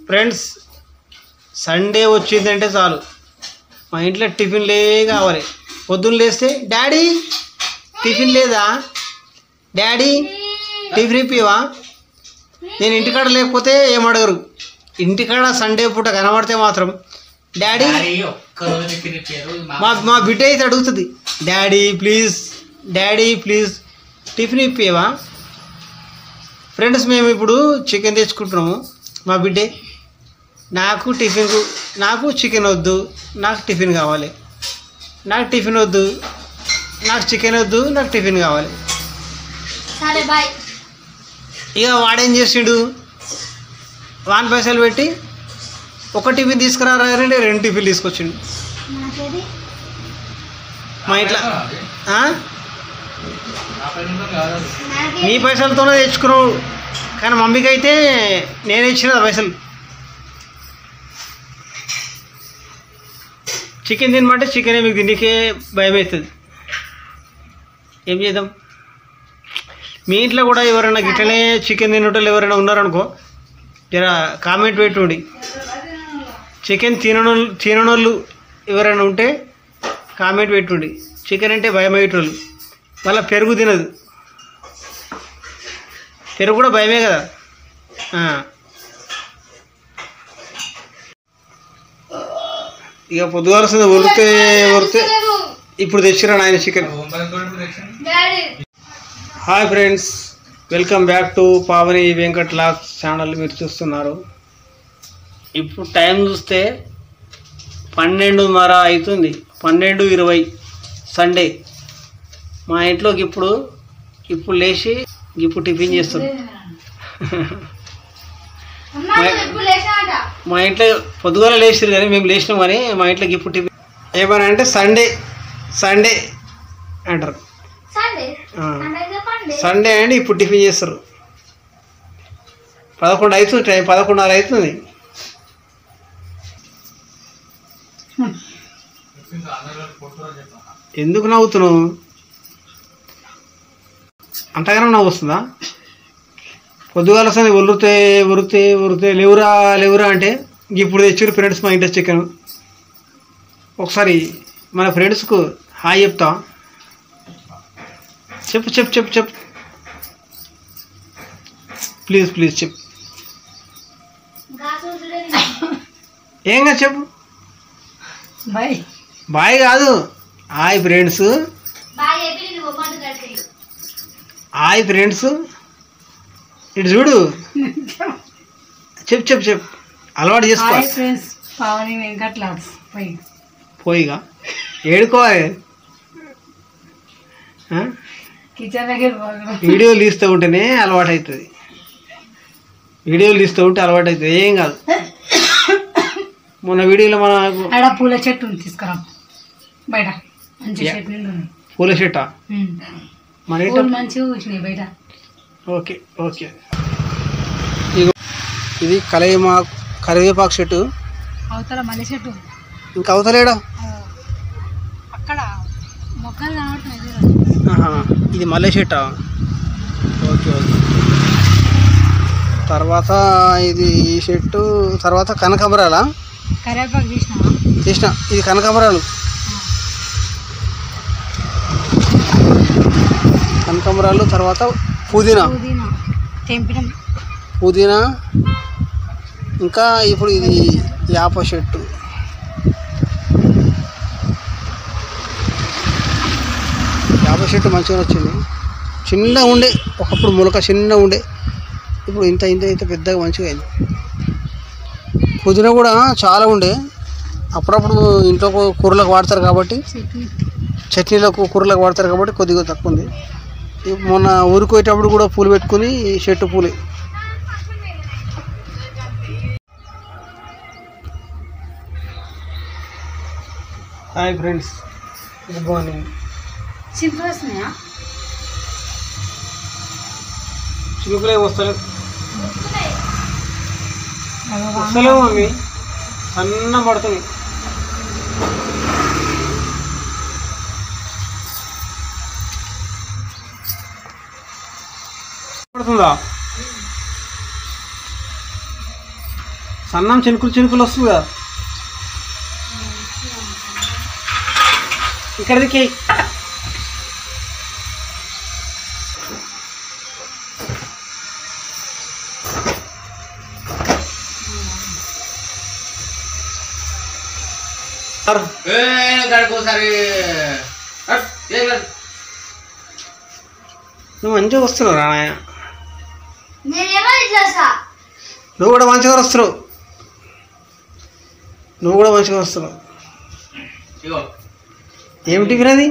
Friends Sunday వచ్చిందంటే చాలు మా ఇంట్లో టిఫిన్లే కావాలి. పొద్దున్న లేస్తే డాడీ టిఫిన్ లేదా, డాడీ టిఫిన్ ఇప్పివా. నేను ఇంటికాడ లేకపోతే ఏమడగరు, ఇంటికాడ సండే పూట కనబడితే మాత్రం డాడీ మా బిడ్డ అయితే అడుగుతుంది, డాడీ ప్లీజ్ టిఫిన్ ఇప్పివా. ఫ్రెండ్స్ మేము ఇప్పుడు చికెన్ తెచ్చుకుంటున్నాము. మా బిడ్డే నాకు చికెన్ వద్దు, నాకు టిఫిన్ కావాలి, నాకు టిఫిన్ వద్దు, నాకు చికెన్ వద్దు, నాకు టిఫిన్ కావాలి. ఇక వాడేం చేసిండు, 1 పైసలు పెట్టి ఒక టిఫిన్ తీసుకురారంటే 2 టిఫిన్లు తీసుకొచ్చిండు. మా ఇంట్లో నీ పైసలతోనే తెచ్చుకున్నావు, కానీ మమ్మీకి అయితే నేనే ఇచ్చిన పైసలు. చికెన్ తినమంటే చికెనే మీకు తిండికే భయం అవుతుంది. ఏం చేద్దాం. మీ ఇంట్లో కూడా ఎవరైనా గిట్లనే చికెన్ తినేటోళ్ళు ఎవరైనా ఉన్నారనుకో, జర కామెంట్ పెట్టుండి. చికెన్ తిననోళ్ళు ఎవరైనా ఉంటే కామెంట్ పెట్టుండి. చికెన్ అంటే భయం అయ్యేటోళ్ళు. మళ్ళీ పెరుగు తినదు, పెరుగు కూడా భయమే కదా. ఇక పొద్దుగాల్సింది ఉరితే ఇప్పుడు తెచ్చిరా ఆయన chicken. Hi friends, welcome back to Pavani Venkat logs channel మీరు చూస్తున్నారు. ఇప్పుడు టైం చూస్తే 12:30 అవుతుంది, 12:20 సండే. మా ఇంట్లోకి ఇప్పుడు లేచి ఇప్పుడు టిఫిన్ చేస్తుంది. మా ఇంట్లో పొద్దుగాల లేచారు కానీ మేము లేచినాం, కానీ మా ఇంట్లోకి ఇప్పుడు టిఫిన్ ఏమని అంటే సండే అంటారు. సండే అండి ఇప్పుడు టిఫిన్ చేస్తారు. 11 అవుతుంది, టైం 11:30 అవుతుంది. ఎందుకు నవ్వుతున్నావు? అంతగానో నవ్వు వస్తుందా? పొద్దుగాల వస్తుంది ఉరితే లేవురా అంటే ఇప్పుడు తెచ్చారు ఫ్రెండ్స్ మా ఇంట్లో చికెన్. ఒకసారి మన ఫ్రెండ్స్కు హాయ్ చెప్తా. చెప్పు ప్లీజ్ చెప్పు. ఏంగా చెప్పు. బాయ్ కాదు, హాయ్ ఫ్రెండ్స్. హాయ్ ఫ్రెండ్స్, ఇటు చూడు. చెప్పు అలవాటు చేసుకో. పోయిగా ఏడుకోవాలి. వీడియోలు తీస్తూ ఉంటేనే అలవాటు అవుతుంది. ఏం కాదు. మొన్న వీడియోలో మన పూల చెట్టు తీసుకురా బయట. పూల చెట్టా? మంచిగా కూర్చున్నాయి బయట. ఓకే ఇది కరివేపాకు చెట్టు. అవతల మల్లె చెట్టు. ఇంకా అవతలేడా? అక్కడ మొక్కలు కనబడుతున్నాయి. ఇది మల్లె చెట్టా? ఓకే. తర్వాత ఇది ఈ చెట్టు. తర్వాత కనకాంబరాలా? కరివేపాకు తీసిన. ఇది కనకాంబరాలు. తర్వాత పుదీనా. ఇంకా ఇప్పుడు ఇది యాప చెట్టు. మంచిగా వచ్చింది. చిన్నగా ఉండే ఒకప్పుడు మొలక చిన్నగా ఉండే, ఇప్పుడు ఇంత పెద్దగా మంచిగా అయింది. పుదీనా కూడా చాలా ఉండే, అప్పుడప్పుడు ఇంట్లో కూరలకు వాడతారు కాబట్టి, చట్నీలకు కూరలకు వాడతారు కాబట్టి కొద్దిగా తక్కువ ఉంది. మొన్న ఊరికి పోయేటప్పుడు కూడా పూలు పెట్టుకుని చెట్టు పూలే. Hi friends, good morning. చిలుకలే వస్తలేవు మమ్మీ, సన్న పడుతుంది. పడుతుందా? సన్నం చినుకులు చినుకులు వస్తుందిగా ఇక్కడికి నువ్వు మంచిగా వస్తున్నావు రాయ నువ్వు కూడా మంచిగా వస్తున్నావు ఏమి టిఫిన్ అది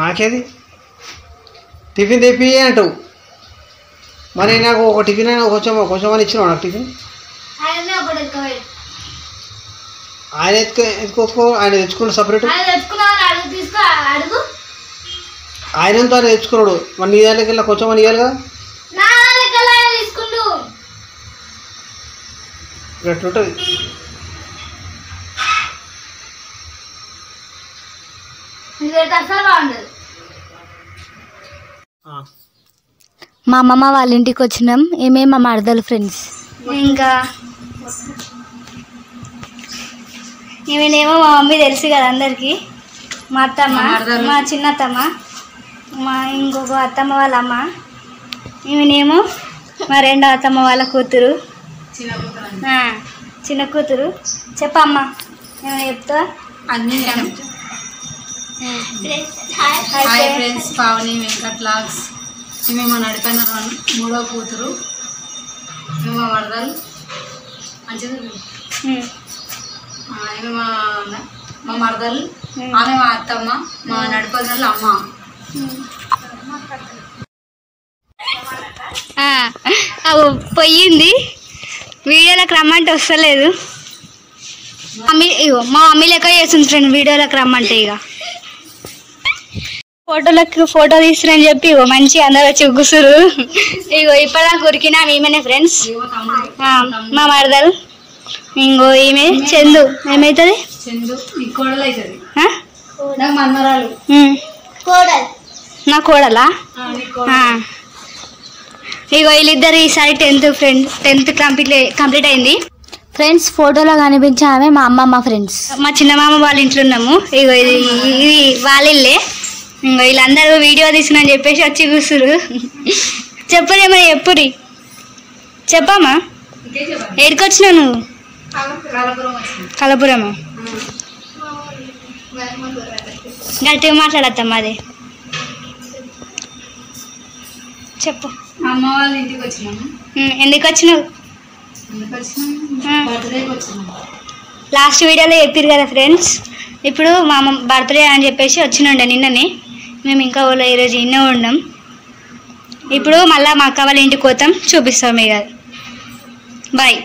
నాకేది టిఫిన్ తెప్పి అంటావు మరి నాకు ఒక టిఫిన్ అయినా కొంచెం అని ఇచ్చినావు నాకు టిఫిన్ ఆయన ఎత్తుకోసుకో ఆయన తెచ్చుకున్నాడు సపరేట్ ఆయనంతో ఆయన తెచ్చుకున్నాడు మరి నీ దానికి వెళ్ళా కొంచెం అని ఇవ్వాలిగా ఎట్లుంటుంది మా అమ్మమ్మ వాళ్ళ ఇంటికి వచ్చినాం ఏమేమి మా మరదలు ఫ్రెండ్స్ ఇంకా ఈమెనేమో మా మమ్మీ తెలుసు కదా అందరికీ మా అత్తమ్మ మా చిన్నత్తమ్మ మా ఇంకొక అత్తమ్మ వాళ్ళ అమ్మ ఈమెనేమో మా రెండో అత్తమ్మ వాళ్ళ కూతురు చిన్న కూతురు చెప్పమ్మా ఏమైనా చెప్తా hi friends Pavani Venkat logs మేము నడిపోయిన మూడో కూతురు మేము మా మరదలు మంచిది ఆమె మా మరదలు ఆమె మా అత్తమ్మ మా నడిపోయిన అమ్మ పోయింది వీడియోలోకి రమ్మంటే వస్తలేదు మమ్మీ ఇగో మా మమ్మీ లెక్క చేస్తుంది ఫ్రెండ్ వీడియోలోకి రమ్మంటే ఇక ఫోటో తీస్తురని చెప్పి ఇగో మంచి అందరు వచ్చి కూసురు ఇగో ఇప్పటిదాకా ఉరికినా ఈమెనే ఫ్రెండ్స్ మా మరదలు ఇంకో ఈమె చందు ఏమవుతుంది నా కోడలా ఇగో వీళ్ళిద్దరు ఈసారి 10th కంప్లీట్ అయింది ఫ్రెండ్స్ ఫోటోలో కనిపించే ఆమె మా అమ్మమ్మ ఫ్రెండ్స్ మా చిన్నమామ వాళ్ళ ఇంట్లో ఉన్నాము ఇగో ఇది వాళ్ళ ఇల్లే ఇంకో వీళ్ళందరూ వీడియో తీసుకుని చెప్పేసి వచ్చి కూర్చురు చెప్పరేమో చెప్పురి చెప్పమ్మా ఏడికి వచ్చినావు నువ్వు కలపురమా గట్టిగా మాట్లాడద్దమ్మా అది చెప్పు అమ్మ వాళ్ళ ఇంటికి వచ్చినాము ఎందుకు వచ్చినావు లాస్ట్ వీడియోలో చెప్పారు కదా ఫ్రెండ్స్ ఇప్పుడు మా బర్త్డే అని చెప్పేసి వచ్చినుండే నిన్ననే మేము ఇంకా ఈరోజు ఇన్నే ఉండం ఇప్పుడు మళ్ళీ మా అక్క వాళ్ళ ఇంటికి పోతాం చూపిస్తాం ఇక బాయ్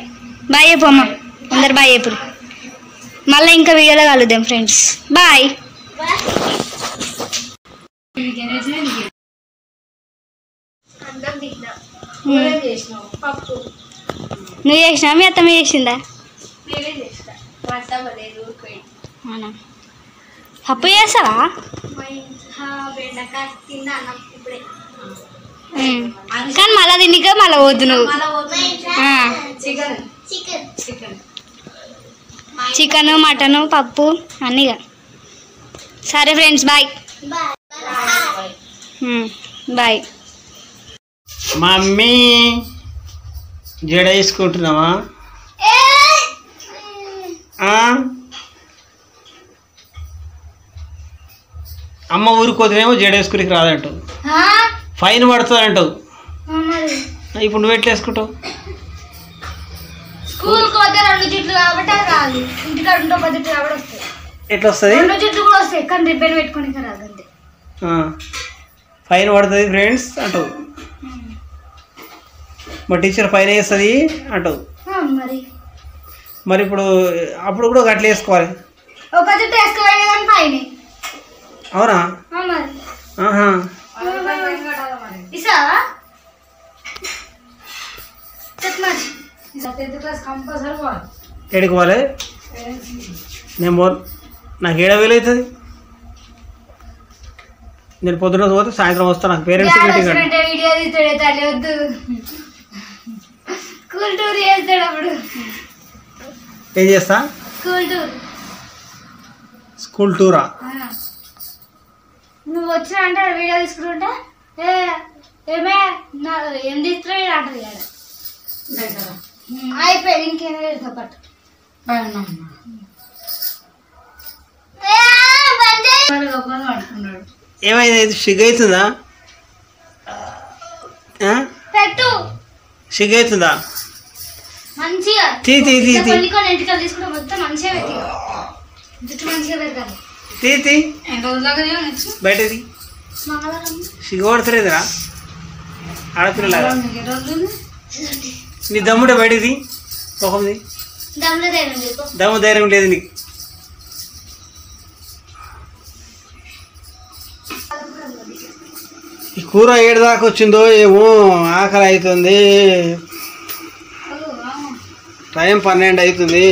బాయ్ చెప్పు అమ్మ అందరు బాయ్ చెప్పు మళ్ళీ ఇంకా వీడియోలో కలుద్దాం ఫ్రెండ్స్ బాయ్ నువ్వు చేసినావా మీ అత్తమ్మ చేసిందా అవునా పప్పు చేస్తావా కానీ మళ్ళీ తినిక మళ్ళీ వద్దు నువ్వు చికెన్ మటన్ పప్పు అన్నీగా సరే ఫ్రెండ్స్ బాయ్ బాయ్ మమ్మీ జడ వేసుకుంటున్నావా అమ్మ ఊరికి పోతేనేమో జడ వేసుకునికి రాదంటావు ఫైన్ పడుతుంది అంటావు ఇప్పుడు నువ్వు ఎట్లా వేసుకుంటావు స్కూల్కి పోతే 2 జుట్లు కాబట్టి అది రాదు ఇంటికాడ ఉంటే 1 జుట్టు కాబట్టి వస్తాయి ఎట్లా వస్తుంది 2 జుట్లు కూడా వస్తాయి కానీ రిబ్బన్ పెట్టుకోనికి రాదు అంతే ఫైన్ పడుతుంది ఫ్రెండ్స్ అంటావు మా టీచర్ ఫైన్ వేస్తుంది అంటావు మరి ఇప్పుడు అప్పుడు కూడా అట్లా వేసుకోవాలి 1 జుట్టు వేసుకోవాలి కానీ ఫైన్ అవునా ఇస్తావా ఏడికి పోవాలి నేను నాకు 7,000 అవుతుంది నేను పొద్దున పోతే సాయంత్రం వస్తాను నాకు పేరెంట్స్ మీటింగ్ స్కూల్ టూర్ చేస్తాడు అప్పుడు. ఏం చేస్తా? School tour. స్కూల్ టూరా? నువ్వు వచ్చినా అంటే వీడియో తీసుకుంటా ఏమే ఏం తీస్తున్నావు అంటది కదా. అయిపోయింది ఇంకేం పెడతా పట్టు. ఏమైంది? సిగ్గు అవుతుందా? పెట్టు సిగ్గు అవుతుందా? మంచిగా తీ తీ తీ తీ కొన్ని ఇంటికి తీసుకుంటే మొత్తం మంచిగా పెట్టి జుట్టు మంచిగా పెడతాను. తీ తీ బయటది సిగ్గు పడతలేదురా ఆడపిల్లలాగా. నీ దమ్ముడే బయటది మొహంది. దమ్ము ధైర్యం లేదు నీకు. ఈ కూర ఏడు దాకా వచ్చిందో ఏమో, ఆకలి అవుతుంది. టైం 12 అవుతుంది.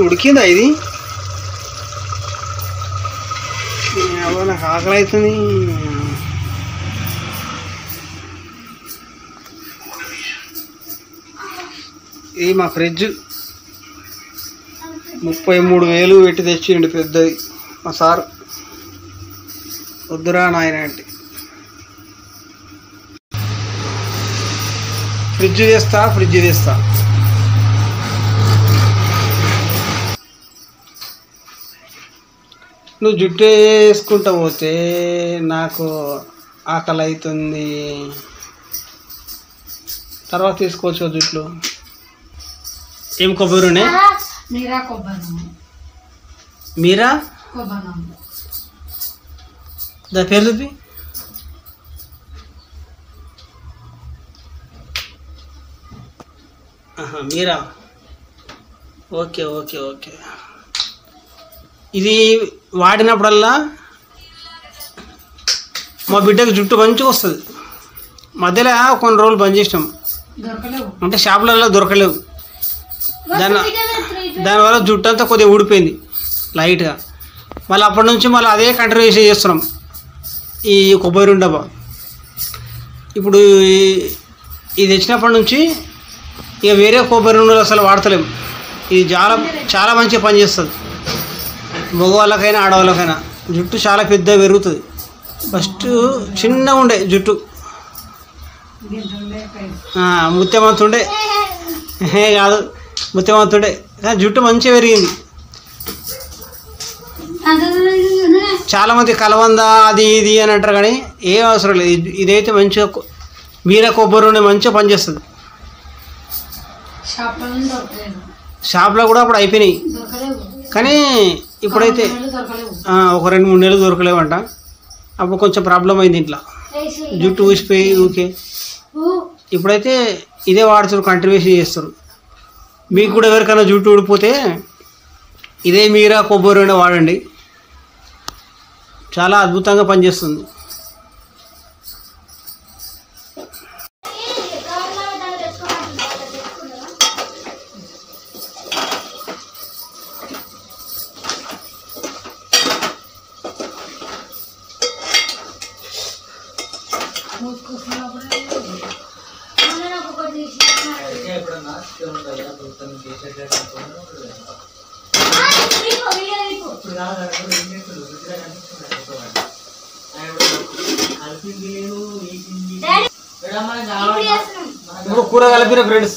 ఉడికిందా ఇది? నాకు ఆకలి అవుతుంది. ఇది మా ఫ్రిడ్జ్ 33,000 పెట్టి తెచ్చిండు పెద్దది మా సార్. వద్దురా నాయన అంటే ఫ్రిడ్జ్ తెస్తా. నువ్వు జుట్టు వేసుకుంటా పోతే నాకు ఆకలి అవుతుంది. తర్వాత తీసుకోవచ్చు జుట్లు. ఏం కొబ్బరి? మీరా దా పేరు చూపి. మీరా? Okay okay okay. ఇది వాడినప్పుడల్లా మా బిడ్డకు జుట్టు మంచిగా వస్తుంది. మధ్యలో కొన్ని రోజులు బంద్ చేసినాం, అంటే షాపులలో దొరకలేవు. దానివల్ల జుట్టు అంతా కొద్దిగా ఊడిపోయింది లైట్గా. మళ్ళీ అప్పటి నుంచి మళ్ళీ అదే కంటిన్యూషన్ చేస్తున్నాం ఈ కొబ్బరి డబ్బా. ఇప్పుడు ఇది తెచ్చినప్పటి నుంచి ఇక వేరే కొబ్బరి నూనెలు అసలు వాడతలేము. ఇది చాలా మంచిగా పనిచేస్తుంది మగవాళ్ళకైనా ఆడవాళ్ళకైనా. జుట్టు చాలా పెద్దగా పెరుగుతుంది. ఫస్ట్ చిన్నగా ఉండే జుట్టు, ముత్యమంతుండే కాదు, ముత్యమంతుండే, కానీ జుట్టు మంచిగా పెరిగింది. చాలామంది కలవంద అది ఇది అని అంటారు, కానీ ఏం అవసరం లేదు. ఇదైతే మంచిగా మీరా కొబ్బరి నూనె మంచిగా పనిచేస్తుంది. షాప్లో కూడా అప్పుడు అయిపోయినాయి, కానీ ఇప్పుడైతే ఒక 2-3 నెలలు దొరకలేవంట. అప్పుడు కొంచెం ప్రాబ్లం అయింది ఇంట్లో, జుట్టు ఊసిపోయి ఊకే. ఇప్పుడైతే ఇదే వాడుతారు, కంటిన్యూషన్ చేస్తారు. మీకు కూడా ఎవరికైనా జుట్టు ఊడిపోతే ఇదే మీరా కొబ్బరి నూనె వాడండి, చాలా అద్భుతంగా పనిచేస్తుంది. ఇప్పుడు కూర కలిపిన ఫ్రెండ్స్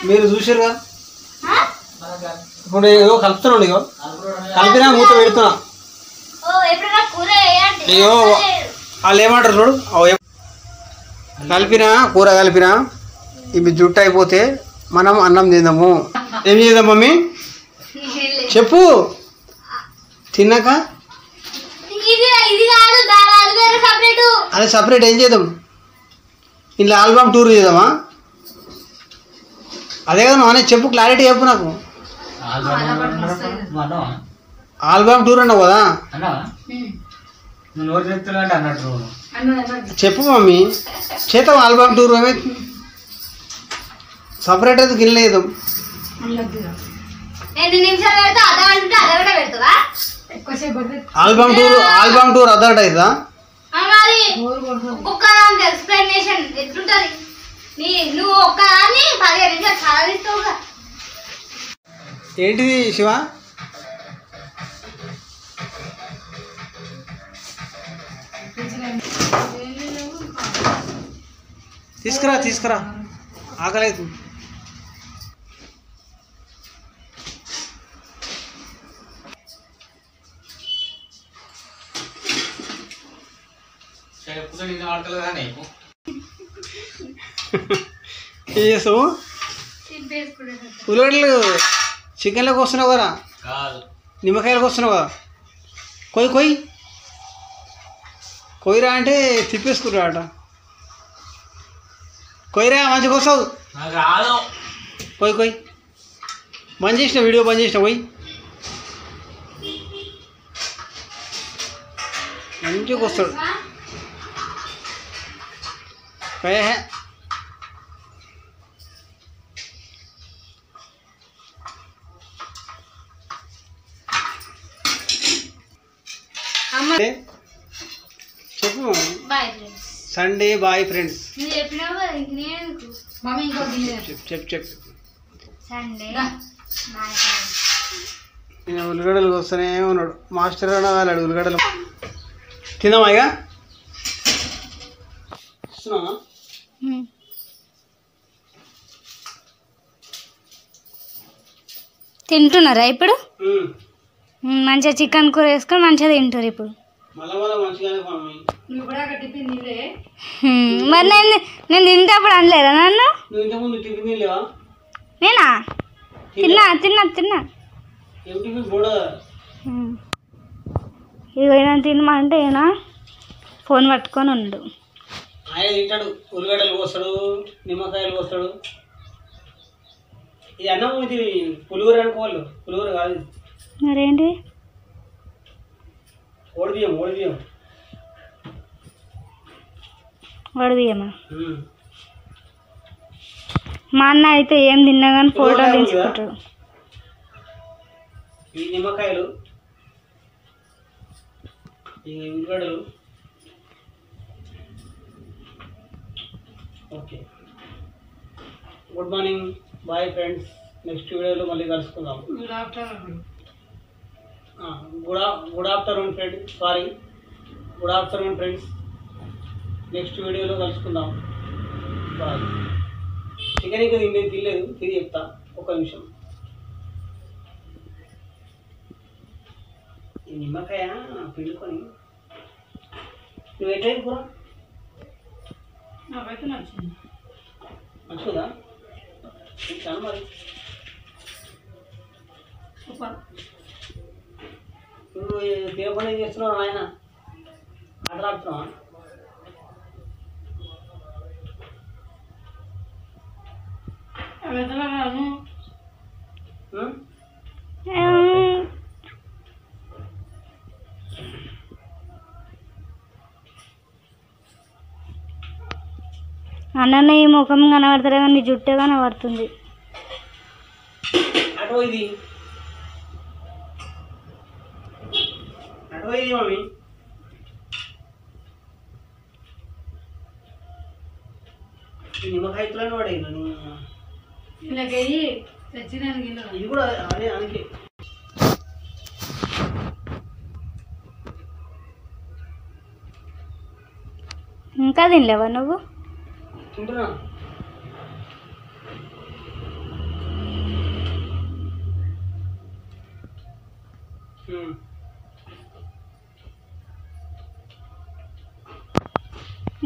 మీరు చూసారుగా. ఇప్పుడు ఏదో కలుపుతున్నాడు, ఇగో కలిపినా మూత పెడుతున్నా. అయ్యో వాళ్ళు ఏమంటారు చూడు, కూర కలిపినా ఇవి జుట్టు అయిపోతే మనం అన్నం తిందాము. ఏం చేద్దాం మమ్మీ చెప్పు? తిన్నాక అదే సపరేట్ ఏం చేద్దాం? ఇలా ఆల్బమ్ టూర్ చేద్దామా? అదే కదా నువ్వు అనేది చెప్పు, క్లారిటీ చెప్పు నాకు. ఆల్బమ్ టూర్ అన్నావు కదా, చెప్పు మమ్మీ. చేద్దాం ఆల్బమ్ టూర్. ఏమైతే సపరేట్ అయితే గిన్నె చేద్దాం. ఆల్బమ్ టూర్ అదర్ అవుతుందా? మరి ఒక్కొక్క దానికి ఎక్స్ప్లెనేషన్ ఎట్లుంటది నువ్వు ఒక్కదాన్ని 15 నిమిషాలు చదివిస్తావుగా. ఏంటిది శివ? తీసుకురా ఆకలి అవుతుంది. ఏం చేస్తావు? ఉల్లిగడ్డలు చికెన్లోకి వస్తున్నావు కదా, నిమ్మకాయలకు వస్తున్నావు కదా, కొయ్యరా అంటే తిప్పేసుకురా అట. కొయ్యరా మంచిగా వస్తావు. కొయ్యి బంద్ చేసిన వీడియో బంద్ చేసిన మంచిగా వస్తాడు. చెప్పు. Sunday bye friends. చెప్పు. నేను ఉల్లిగడ్డలు వస్తూనే ఉన్నాడు. మాస్టర్ అన్నాడు ఉల్లిగడ్డలు తిందామా ఇక? ఇస్తున్నావా? తింటున్నారా ఇప్పుడు? మంచిగా చికెన్ కూర వేసుకొని మంచిగా తింటారు ఇప్పుడు. మరి నేను తింటప్పుడు అనలేదా నన్ను? నేనా? తిన్నా ఇక ఏమైనా తినమంటే ఏనా ఫోన్ పట్టుకొని ఉండు. ఆయన తింటాడు, ఉల్లిగడ్డలు కోస్తాడు, నిమ్మకాయలు కోస్తాడు. ఇది అన్నం, ఇది పులిహోర అనుకోవాలి. పులిహోర కాదు మరేంటి? వడిబియ్యమా? మా అన్న అయితే ఏం తిన్నా కానీ ఫోటో తీసుకుంటాడు. ఈ నిమ్మకాయలు, ఈ ఉల్లిగడ్డలు. Okay, good morning, bye friends. Next వీడియోలో మళ్ళీ కలుసుకుందాం. Good afternoon friends. నెక్స్ట్ వీడియోలో కలుసుకుందాం. బాయ్. చికెన్ ఇంకా నేను తినలేదు, తిరిగి చెప్తా. ఒక నిమిషం. ఈ నిమ్మకాయ పిండుకొని నువ్వు ఎట్లా కూర మంచిదా? చాలా మరి నువ్వు తినకుండా ఏం చేస్తున్నావు ఆయన? ఆటలాడుతున్నావా? అన్న ఈ ముఖం కనబడతారే కానీ జుట్టే కనబడుతుంది. అటు ఇది మమ్మీ. నిమ్మకాయ ఇట్లా పడే ఇది కూడా అదే అందుకే. ఇంకా తినలేవా నువ్వు? తింటున్నా.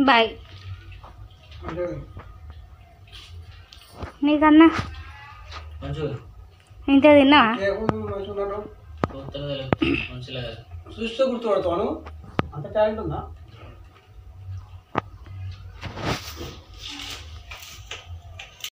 బాయ్. నీకన్నా ఇంకా తిన్నావా? చూస్తే గుర్తుపడతాను. అంత టాలెంట్ ఉందా?